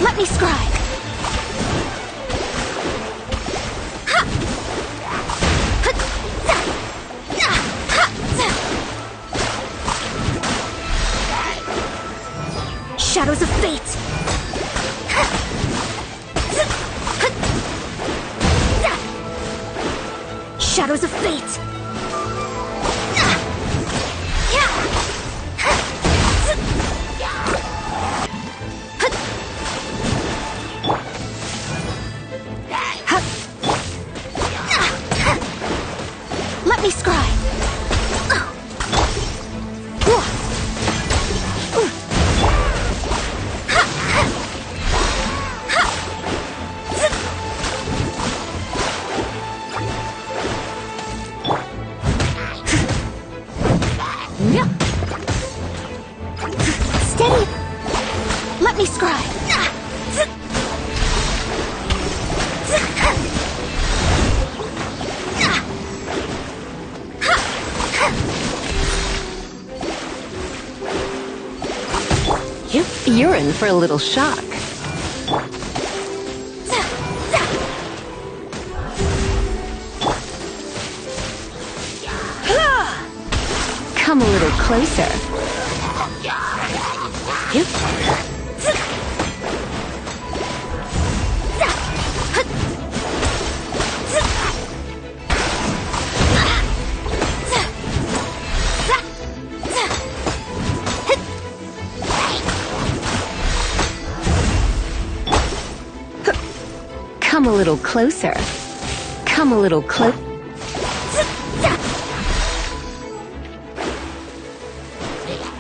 Let me scribe. Shadows of fate. Shadows of fate. Let me scry. Steady. Let me scry. You're in for a little shock. Come a little closer. Come a little closer. Come a little closer.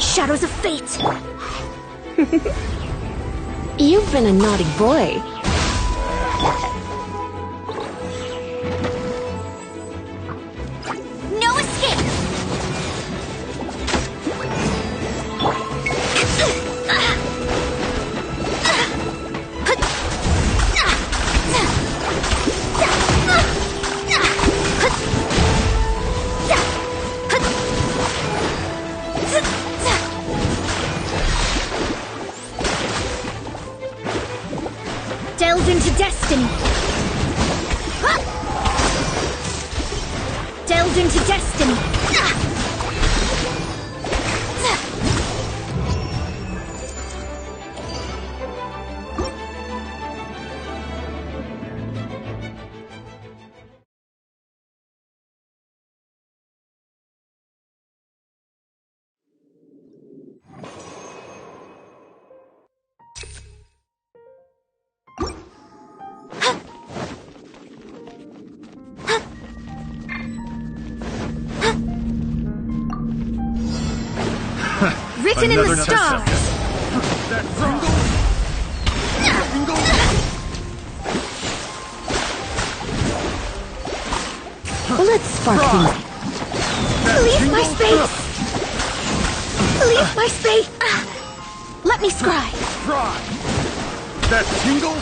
Shadows of fate. You've been a naughty boy. No escape. Delve into destiny. Delve into destiny. Written in the Another stars. That tingle. Let's spark things. Leave my space! Leave my space! Let me scry! Try. That tingle.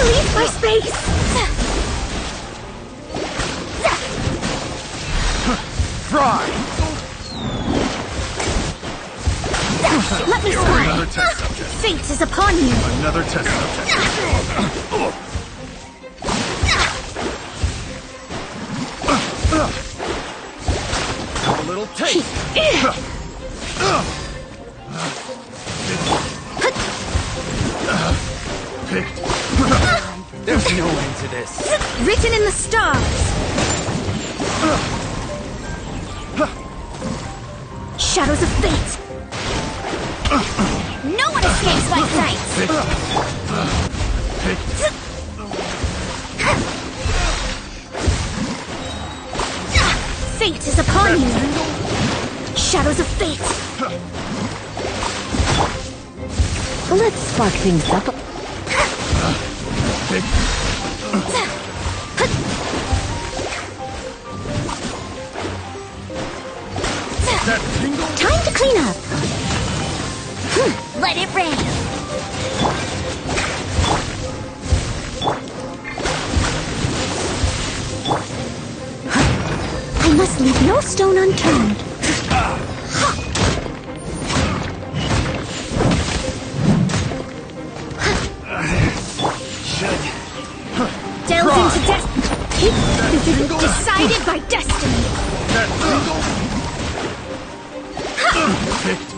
Leave my space! Try. Let me Another scry! test subject. Fate is upon you! Another test subject. A little taste. Picked. There's no end to this. Written in the stars! Shadows of fate! No one escapes my sight! Picked. Fate is upon you! Shadows of fate! Let's spark things up. That tingle. Time to clean up. Let it rain! I must leave no stone unturned. Delved into destiny! Decided by destiny! That tingle. Picked.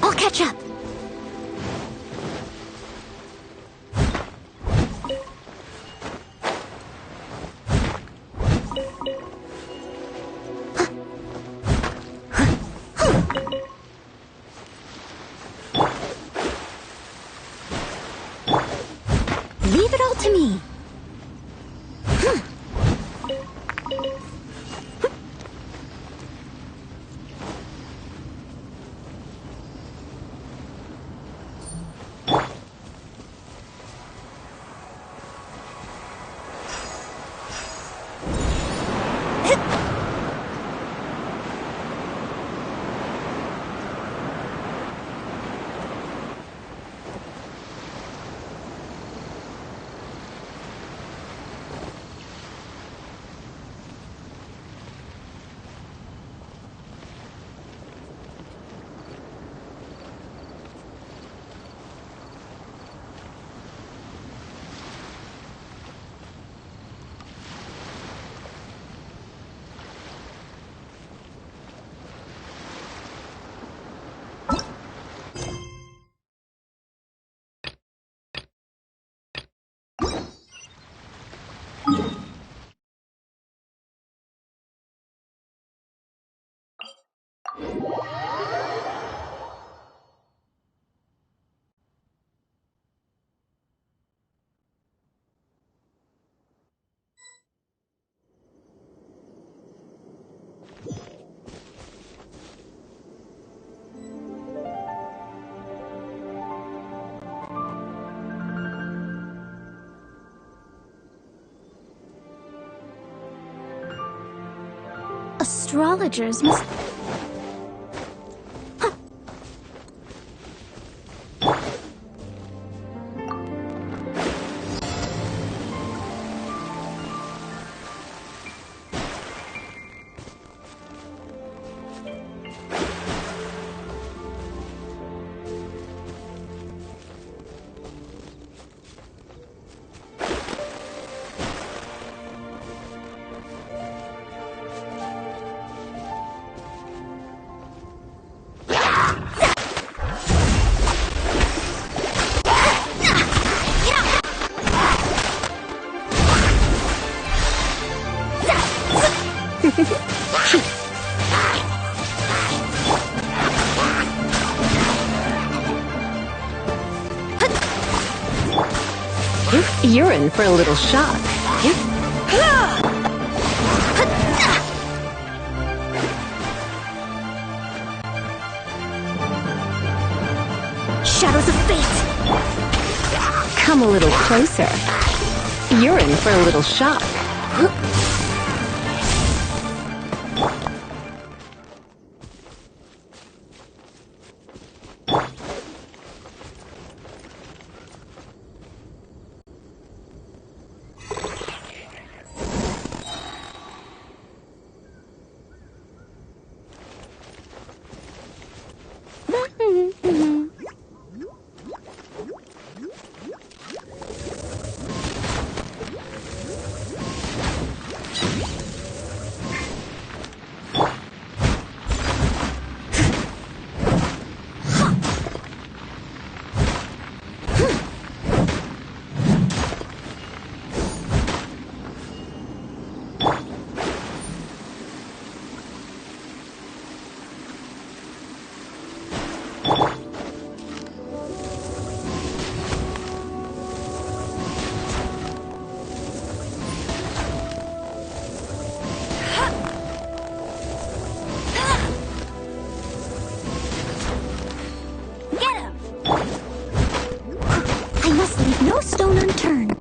I'll catch up! Leave it all to me. astrologers must... You're in for a little shock. Shadows of fate! Come a little closer. You're in for a little shock. I must leave no stone unturned.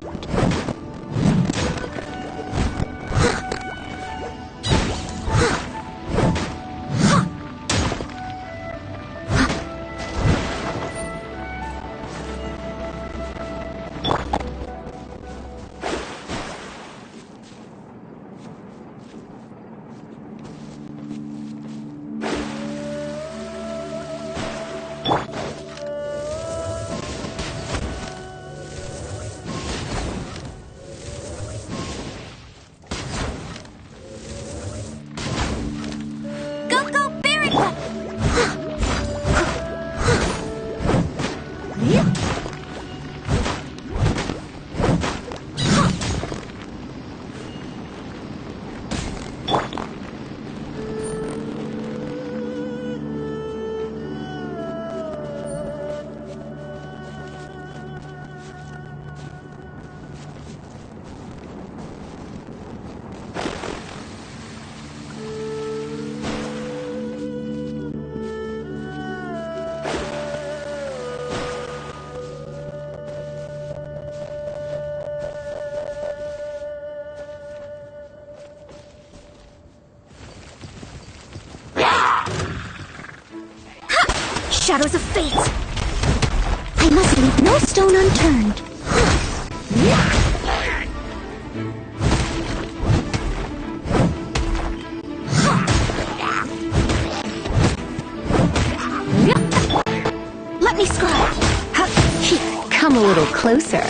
Shadows of fate! I must leave no stone unturned. Let me scry. Here, come a little closer.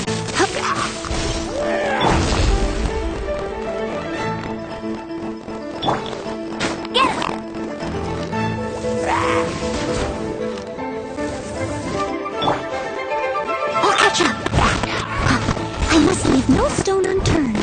I must leave no stone unturned.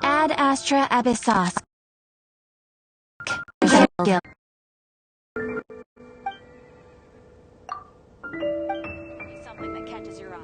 Ad Astra Abyssos. Something that catches your eye.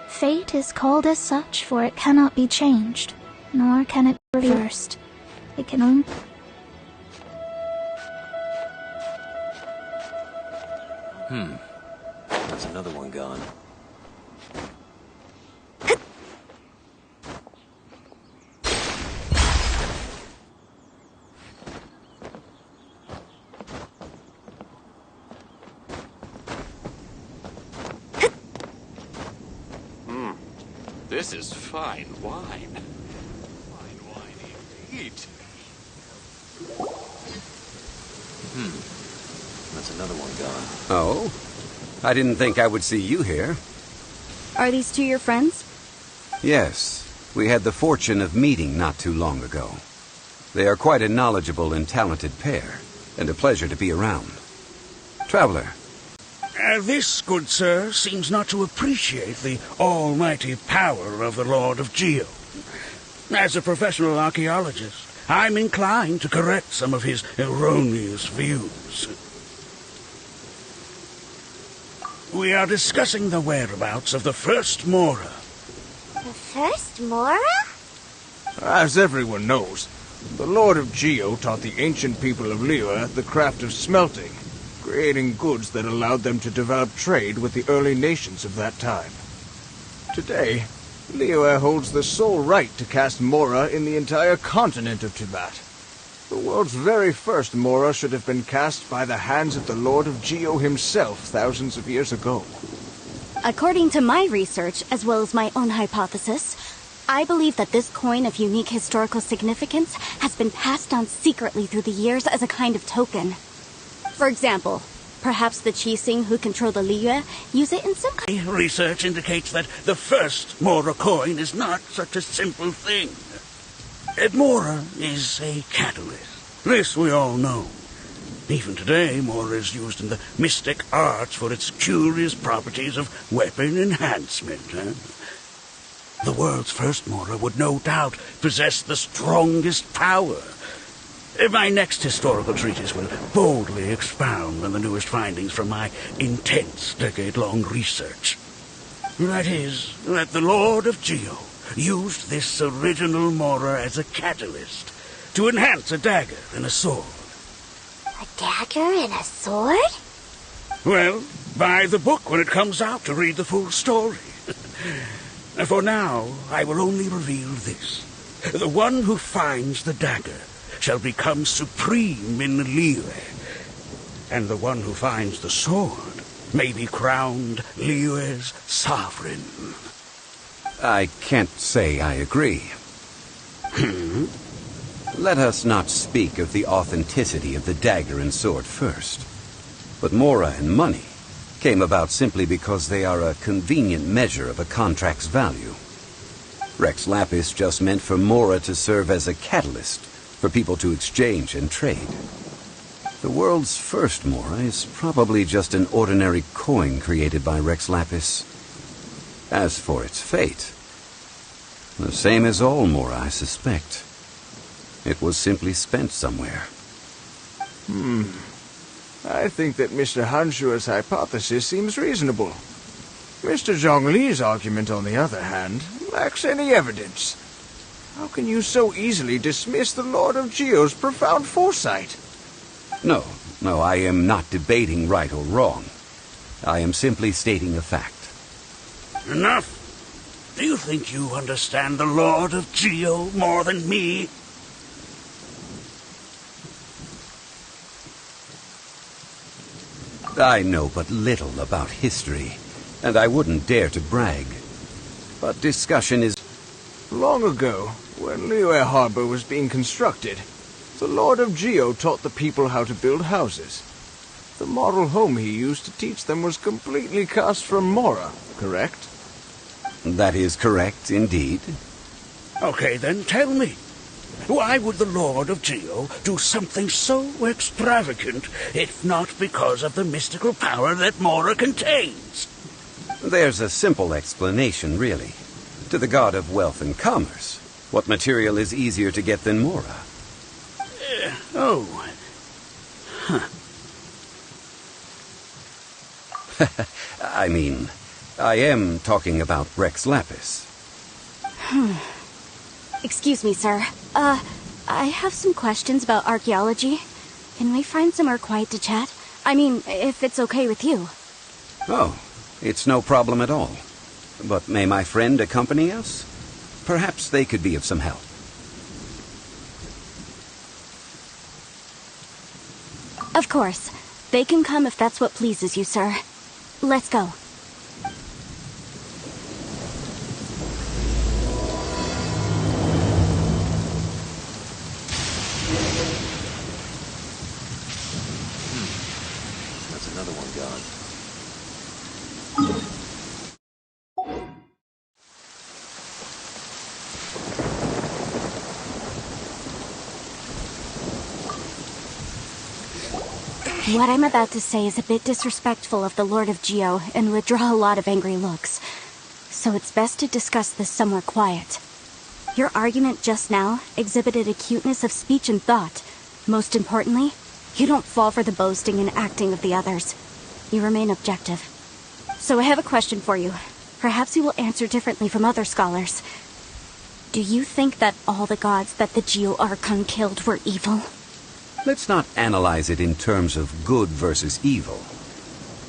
Fate is called as such, for it cannot be changed, nor can it be reversed. It can only... That's another one gone. This is fine wine. Fine wine indeed. That's another one gone. Oh? I didn't think I would see you here. Are these two your friends? Yes, we had the fortune of meeting not too long ago. They are quite a knowledgeable and talented pair, and a pleasure to be around. Traveler. This, good sir, seems not to appreciate the almighty power of the Lord of Geo. As a professional archaeologist, I'm inclined to correct some of his erroneous views. We are discussing the whereabouts of the first Mora. The first Mora? As everyone knows, the Lord of Geo taught the ancient people of Liyue the craft of smelting, creating goods that allowed them to develop trade with the early nations of that time. Today, Liyue holds the sole right to cast Mora in the entire continent of Tibet. The world's very first Mora should have been cast by the hands of the Lord of Geo himself thousands of years ago. According to my research, as well as my own hypothesis, I believe that this coin of unique historical significance has been passed on secretly through the years as a kind of token. For example, perhaps the Qixing who control the Liyue use it in some kind. Research indicates that the first Mora coin is not such a simple thing. Mora is a catalyst. This we all know. Even today, Mora is used in the mystic arts for its curious properties of weapon enhancement. The world's first Mora would no doubt possess the strongest power. My next historical treatise will boldly expound on the newest findings from my intense decade-long research. That is, that the Lord of Geo used this original Mora as a catalyst to enhance a dagger and a sword. A dagger and a sword? Well, buy the book when it comes out to read the full story. For now, I will only reveal this. The one who finds the dagger shall become supreme in Liyue, and the one who finds the sword may be crowned Liyue's sovereign. I can't say I agree. Let us not speak of the authenticity of the dagger and sword first. But Mora and money came about simply because they are a convenient measure of a contract's value. Rex Lapis just meant for Mora to serve as a catalyst for people to exchange and trade. The world's first Mora is probably just an ordinary coin created by Rex Lapis. As for its fate, the same as all Mora, I suspect. It was simply spent somewhere. I think that Mr. Hanshua's hypothesis seems reasonable. Mr. Zhongli's argument, on the other hand, lacks any evidence. How can you so easily dismiss the Lord of Geo's profound foresight? No, I am not debating right or wrong. I am simply stating a fact. Enough! Do you think you understand the Lord of Geo more than me? I know but little about history, and I wouldn't dare to brag. But discussion is... Long ago, when Liyue Harbor was being constructed, the Lord of Geo taught the people how to build houses. The model home he used to teach them was completely cast from Mora, correct? That is correct, indeed. Okay, then tell me. Why would the Lord of Geo do something so extravagant, if not because of the mystical power that Mora contains? There's a simple explanation, really. To the god of wealth and commerce, what material is easier to get than Mora? I mean, I am talking about Rex Lapis. Excuse me, sir. I have some questions about archaeology. Can we find somewhere quiet to chat? I mean, if it's okay with you. Oh, it's no problem at all. But may my friend accompany us? Perhaps they could be of some help. Of course. They can come if that's what pleases you, sir. Let's go. That's another one gone. What I'm about to say is a bit disrespectful of the Lord of Geo and would draw a lot of angry looks. So it's best to discuss this somewhere quiet. Your argument just now exhibited acuteness of speech and thought. Most importantly, you don't fall for the boasting and acting of the others. You remain objective. So I have a question for you. Perhaps you will answer differently from other scholars. Do you think that all the gods that the Geo Archon killed were evil? Let's not analyze it in terms of good versus evil.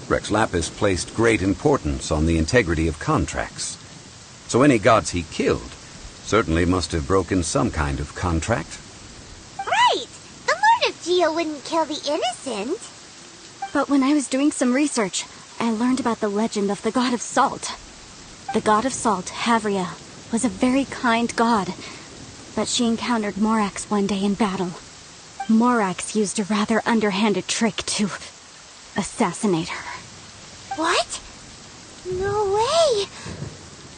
Rex Lapis placed great importance on the integrity of contracts. So any gods he killed certainly must have broken some kind of contract. Right! The Lord of Geo wouldn't kill the innocent. But when I was doing some research, I learned about the legend of the god of salt. The god of salt, Havria, was a very kind god, but she encountered Morax one day in battle. Morax used a rather underhanded trick to assassinate her. What? No way!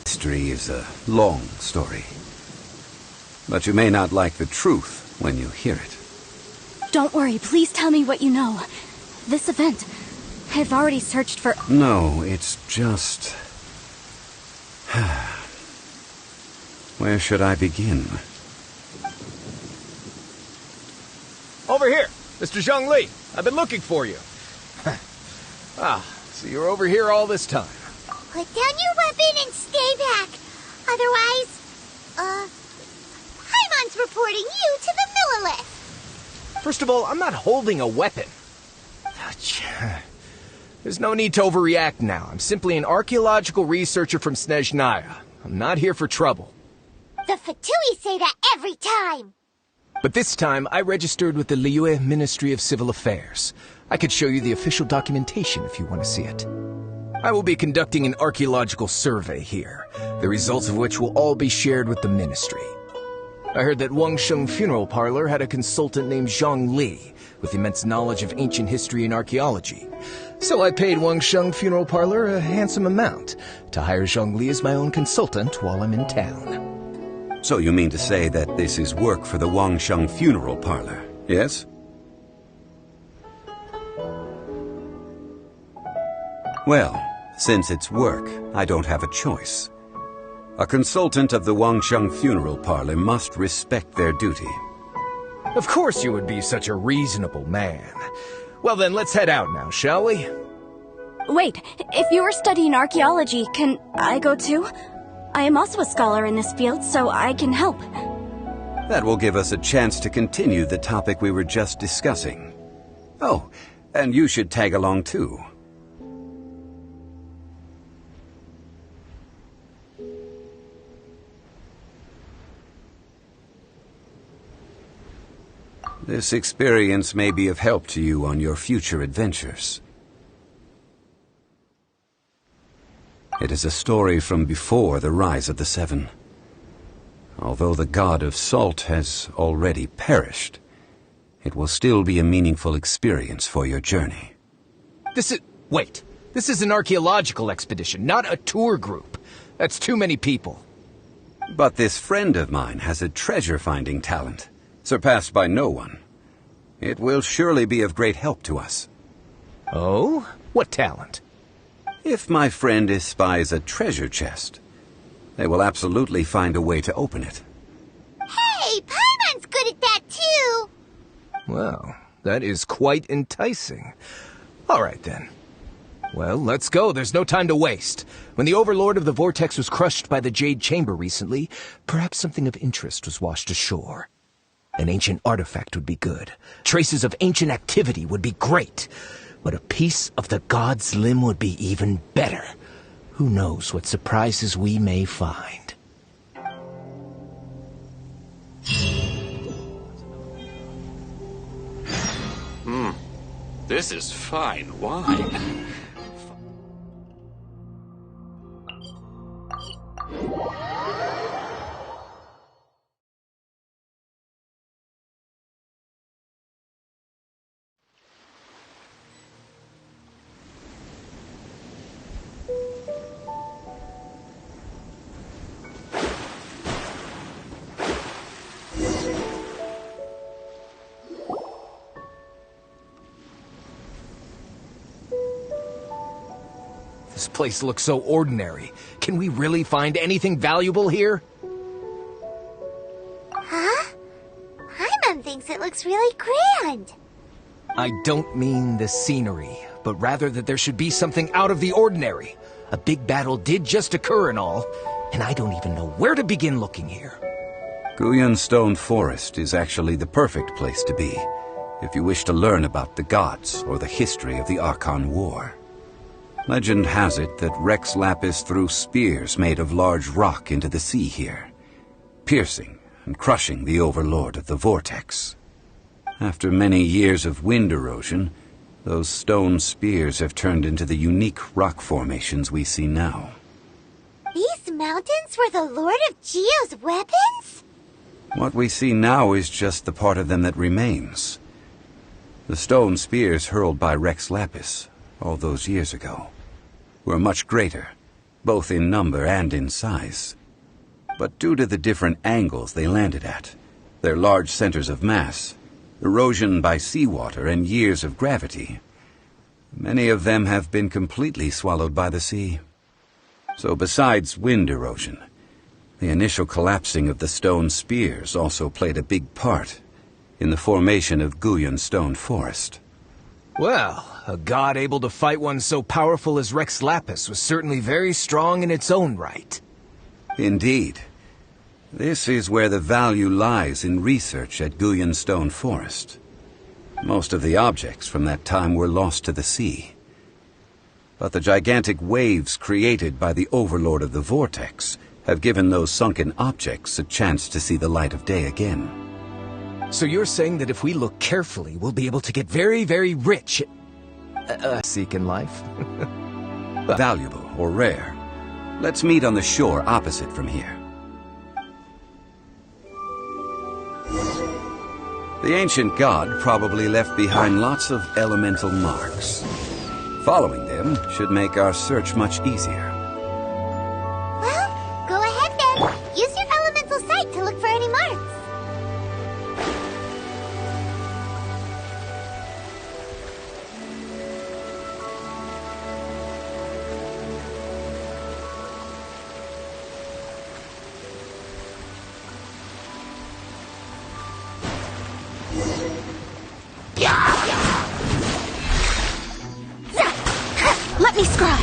History is a long story. But you may not like the truth when you hear it. Don't worry, please tell me what you know. This event, I've already searched for... No, it's just... Where should I begin? Over here, Mr. Zhongli. I've been looking for you. So you're over here all this time. Put down your weapon and stay back. Otherwise, Paimon's reporting you to the Millilith. First of all, I'm not holding a weapon. There's no need to overreact now. I'm simply an archaeological researcher from Snezhnaya. I'm not here for trouble. The Fatui say that every time. But this time, I registered with the Liyue Ministry of Civil Affairs. I could show you the official documentation if you want to see it. I will be conducting an archaeological survey here, the results of which will all be shared with the ministry. I heard that Wangsheng Funeral Parlor had a consultant named Zhang Li, with immense knowledge of ancient history and archaeology. So I paid Wangsheng Funeral Parlor a handsome amount to hire Zhang Li as my own consultant while I'm in town. So you mean to say that this is work for the Wangsheng Funeral Parlor, yes? Well, since it's work, I don't have a choice. A consultant of the Wangsheng Funeral Parlor must respect their duty. Of course you would be such a reasonable man. Well then, let's head out now, shall we? Wait, if you are studying archaeology, can I go too? I am also a scholar in this field, so I can help. That will give us a chance to continue the topic we were just discussing. Oh, and you should tag along too. This experience may be of help to you on your future adventures. It is a story from before the rise of the Seven. Although the god of salt has already perished, it will still be a meaningful experience for your journey. Wait. This is an archaeological expedition, not a tour group. That's too many people. But this friend of mine has a treasure-finding talent, surpassed by no one. It will surely be of great help to us. Oh? What talent? If my friend espies a treasure chest, they will absolutely find a way to open it. Hey, Paimon's good at that too. Well, that is quite enticing. All right then. Well, let's go. There's no time to waste. When the Overlord of the Vortex was crushed by the Jade Chamber recently, perhaps something of interest was washed ashore. An ancient artifact would be good. Traces of ancient activity would be great. But a piece of the god's limb would be even better. Who knows what surprises we may find. This is fine wine. This place looks so ordinary. Can we really find anything valuable here? Huh? Paimon thinks it looks really grand. I don't mean the scenery, but rather that there should be something out of the ordinary. A big battle did just occur and all, and I don't even know where to begin looking here. Guyan Stone Forest is actually the perfect place to be, if you wish to learn about the gods or the history of the Archon War. Legend has it that Rex Lapis threw spears made of large rock into the sea here, piercing and crushing the overlord of the vortex. After many years of wind erosion, those stone spears have turned into the unique rock formations we see now. These mountains were the Lord of Geo's weapons? What we see now is just the part of them that remains. The stone spears hurled by Rex Lapis all those years ago were much greater, both in number and in size. But due to the different angles they landed at, their large centers of mass, erosion by seawater, and years of gravity, many of them have been completely swallowed by the sea. So besides wind erosion, the initial collapsing of the stone spears also played a big part in the formation of Guyan Stone Forest. Well, a god able to fight one so powerful as Rex Lapis was certainly very strong in its own right. Indeed. This is where the value lies in research at Guyan Stone Forest. Most of the objects from that time were lost to the sea. But the gigantic waves created by the overlord of the vortex have given those sunken objects a chance to see the light of day again. So you're saying that if we look carefully, we'll be able to get very, very rich seek in life? Valuable or rare. Let's meet on the shore opposite from here. The ancient god probably left behind lots of elemental marks. Following them should make our search much easier. Well, go ahead then. Use your elemental sight to look for any marks. Let me scry!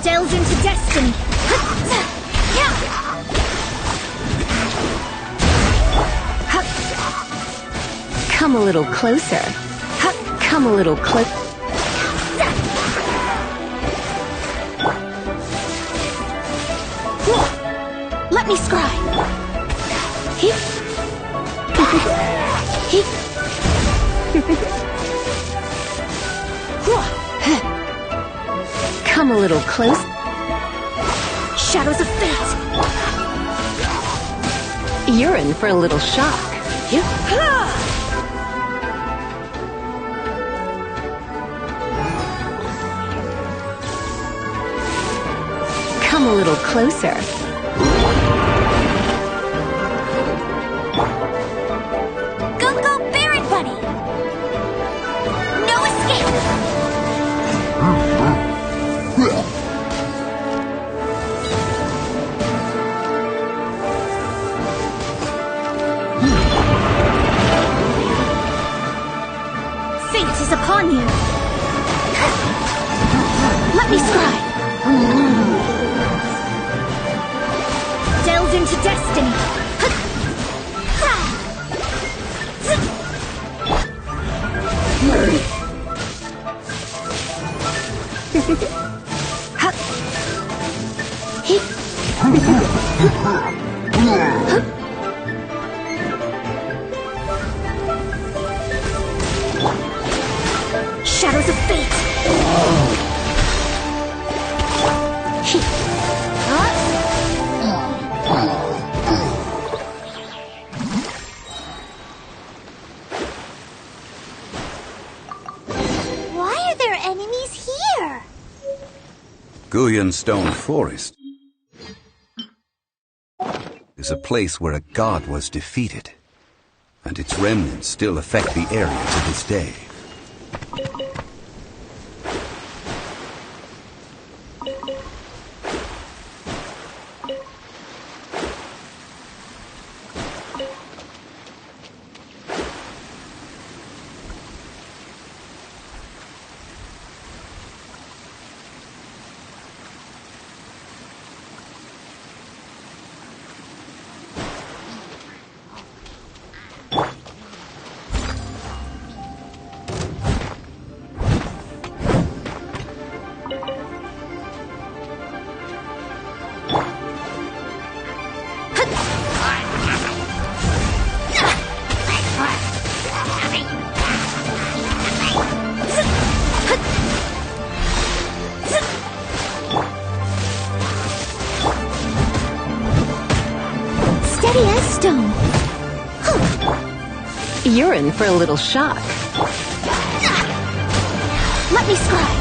Delve into destiny! Come a little closer. Come a little closer. Let me scry! Come a little close. Shadows of fate! You're in for a little shock. Come a little closer. Go, Barret Bunny! No escape! Fate is upon you! Let me scry! Delve into destiny! Shadows of fate! Why are there enemies here? Guyan Stone Forest is a place where a god was defeated, and its remnants still affect the area to this day. Steady as stone. You're in for a little shock. Let me scry.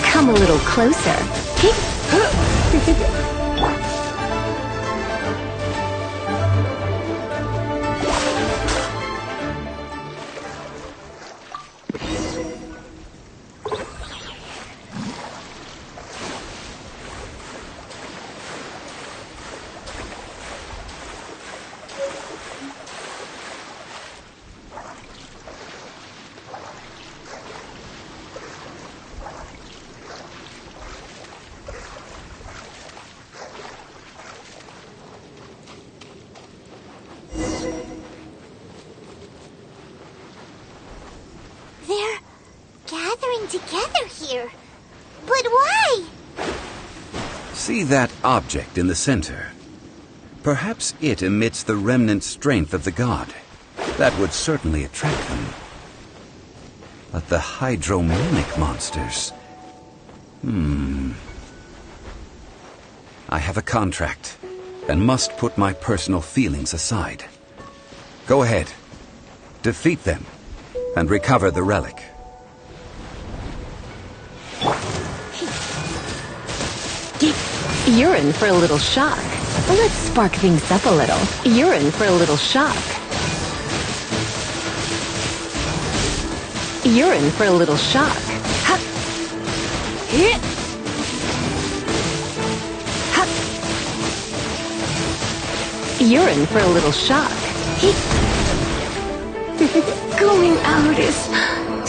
Come a little closer. They're gathering together here. But why? See that object in the center? Perhaps it emits the remnant strength of the god. That would certainly attract them. But the hydromimic monsters... I have a contract, and must put my personal feelings aside. Go ahead. Defeat them, and recover the relic. You're in for a little shock. Let's spark things up a little. You're in for a little shock. You're in for a little shock. Ha! Hit! Ha! You're in for a little shock. Going out is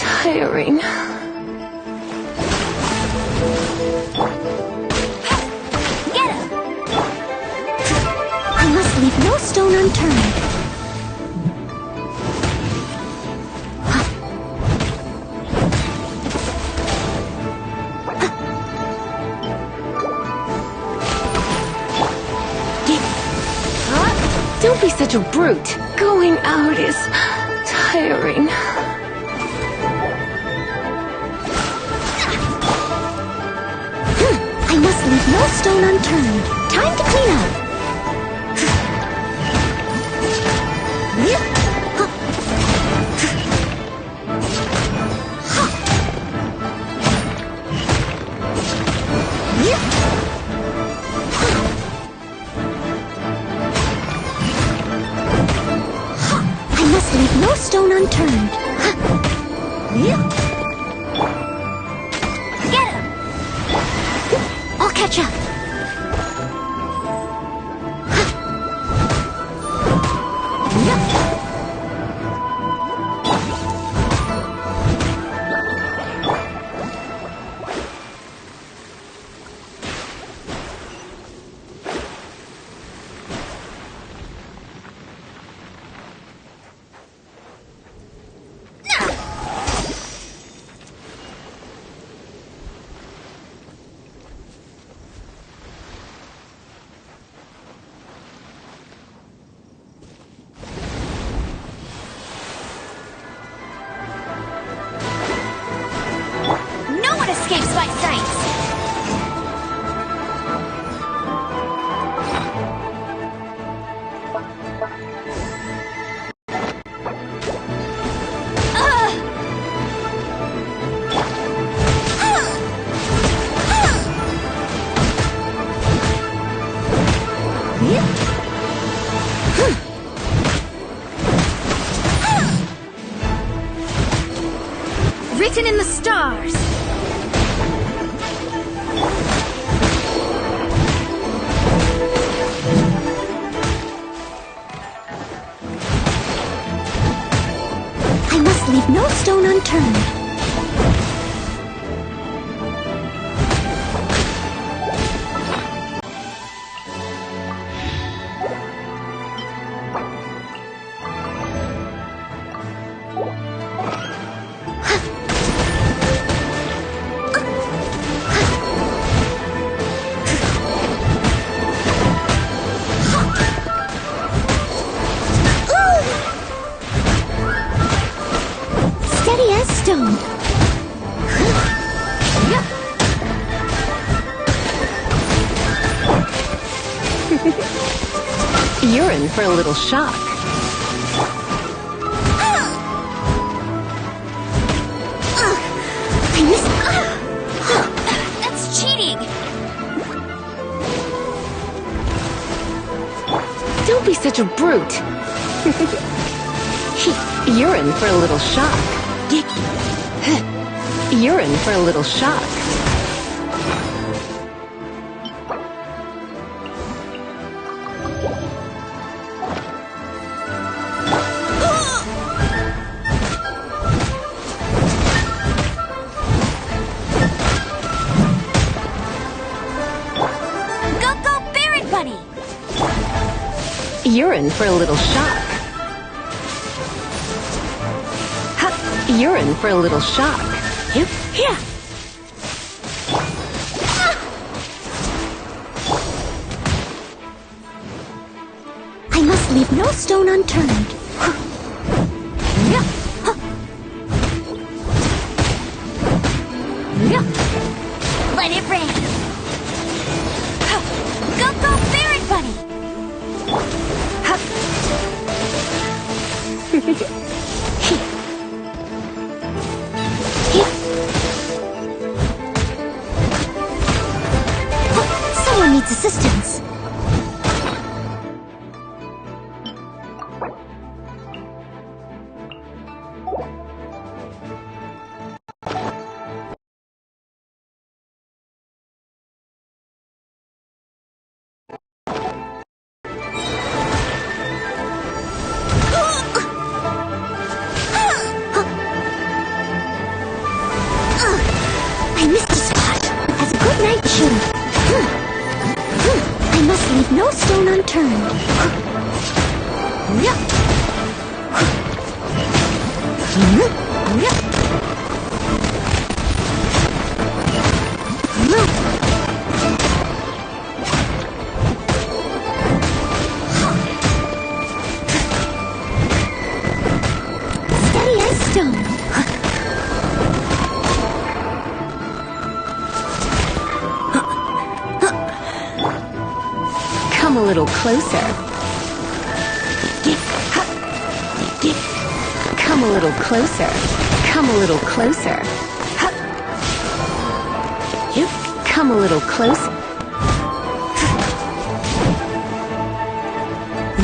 tiring. Get him! I must leave no stone unturned. Don't be such a brute. Going out is tiring. I must leave no stone unturned. Time to clean up. I must leave no stone unturned. Get him! I'll catch up. unturned. Steady as stone. You're in for a little shock. I missed. That's cheating! Don't be such a brute. You're in for a little shock. You're in for a little shock. Go, Barret Bunny! You're in for a little shock. You're in for a little shock. Here! I must leave no stone unturned. Let it rain! Go, Barret Bunny! Someone needs assistance. I missed a spot, as a good knight should. I must leave no stone unturned. Steady as stone. Come a little closer. Come a little closer. Come a little closer. Come a little closer.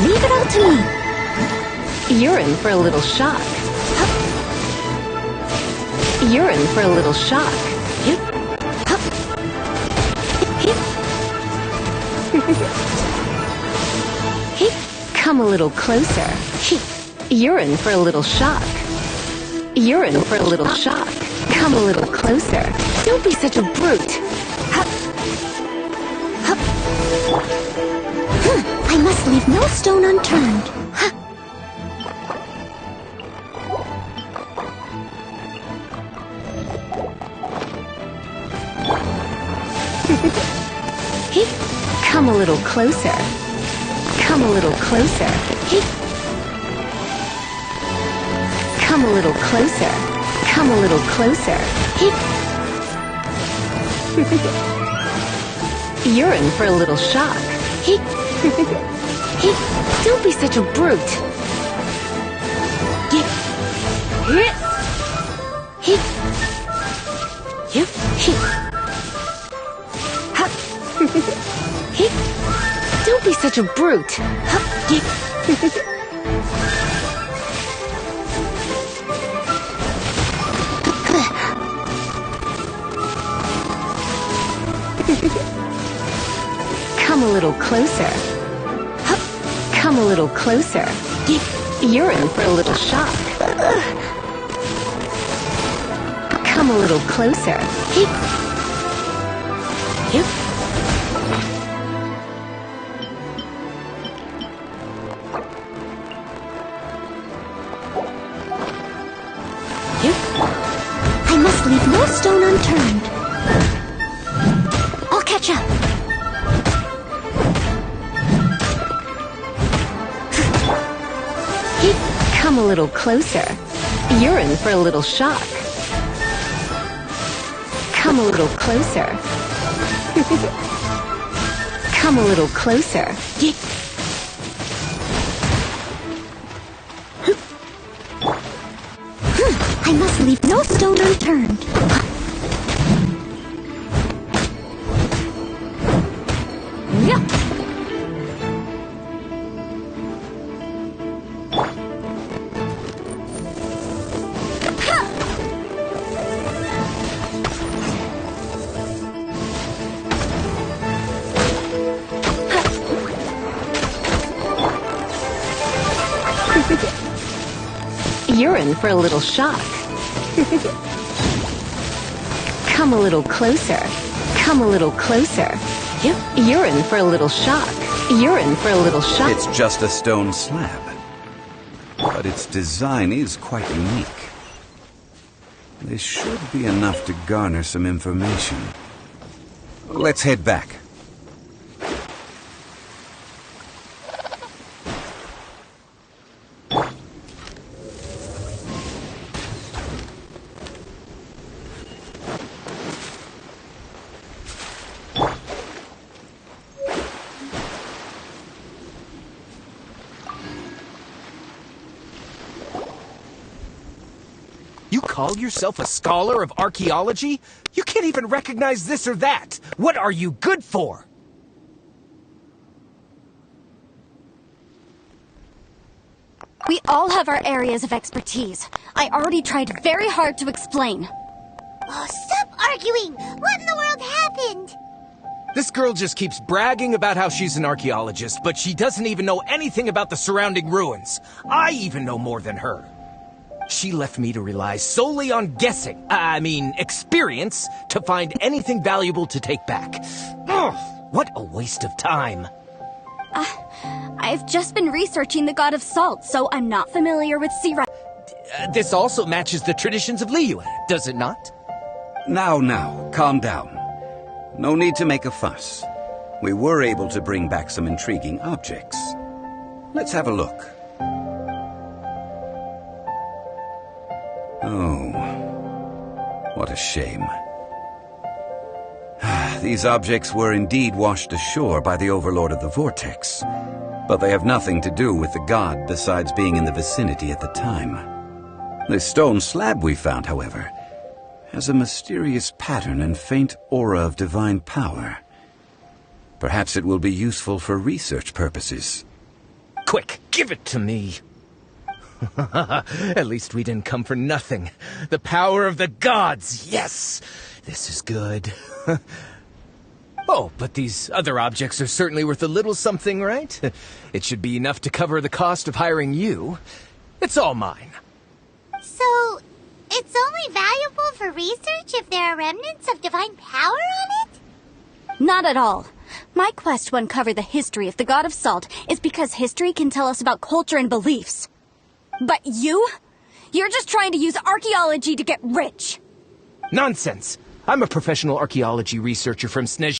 Leave it all to me. You're in for a little shock. You're in for a little shock. Come a little closer. You're in for a little shock. You're in for a little shock. Come a little closer. Don't be such a brute. I must leave no stone unturned. Come a little closer. Come a little closer. Come a little closer. Come a little closer. You're in for a little shock. Don't be such a brute. Don't be such a brute. Come a little closer. Come a little closer. You're in for a little shock. Come a little closer. I must leave no stone unturned. I'll catch up. Come a little closer. You're in for a little shock. Come a little closer. Come a little closer. I must leave no stone unturned. You're in for a little shock. Come a little closer. Come a little closer. You're in for a little shock. You're in for a little shock. It's just a stone slab. But its design is quite unique. This should be enough to garner some information. Let's head back. You call yourself a scholar of archaeology? You can't even recognize this or that. What are you good for? We all have our areas of expertise. I already tried very hard to explain. Oh, stop arguing! What in the world happened? This girl just keeps bragging about how she's an archaeologist, but she doesn't even know anything about the surrounding ruins. I even know more than her. She left me to rely solely on guessing, experience, to find anything valuable to take back. Ugh, what a waste of time. I've just been researching the god of salt, so I'm not familiar with sea ri- This also matches the traditions of Liyue, does it not? Now, calm down. No need to make a fuss. We were able to bring back some intriguing objects. Let's have a look. Oh, what a shame. These objects were indeed washed ashore by the Overlord of the Vortex, but they have nothing to do with the god besides being in the vicinity at the time. The stone slab we found, however, has a mysterious pattern and faint aura of divine power. Perhaps it will be useful for research purposes. Quick, give it to me. At least we didn't come for nothing. The power of the gods, yes! This is good. Oh, but these other objects are certainly worth a little something, right? It should be enough to cover the cost of hiring you. It's all mine. So, it's only valuable for research if there are remnants of divine power on it? Not at all. My quest to uncover the history of the god of salt is because history can tell us about culture and beliefs. But you're just trying to use archaeology to get rich. Nonsense. I'm a professional archaeology researcher from Snezh.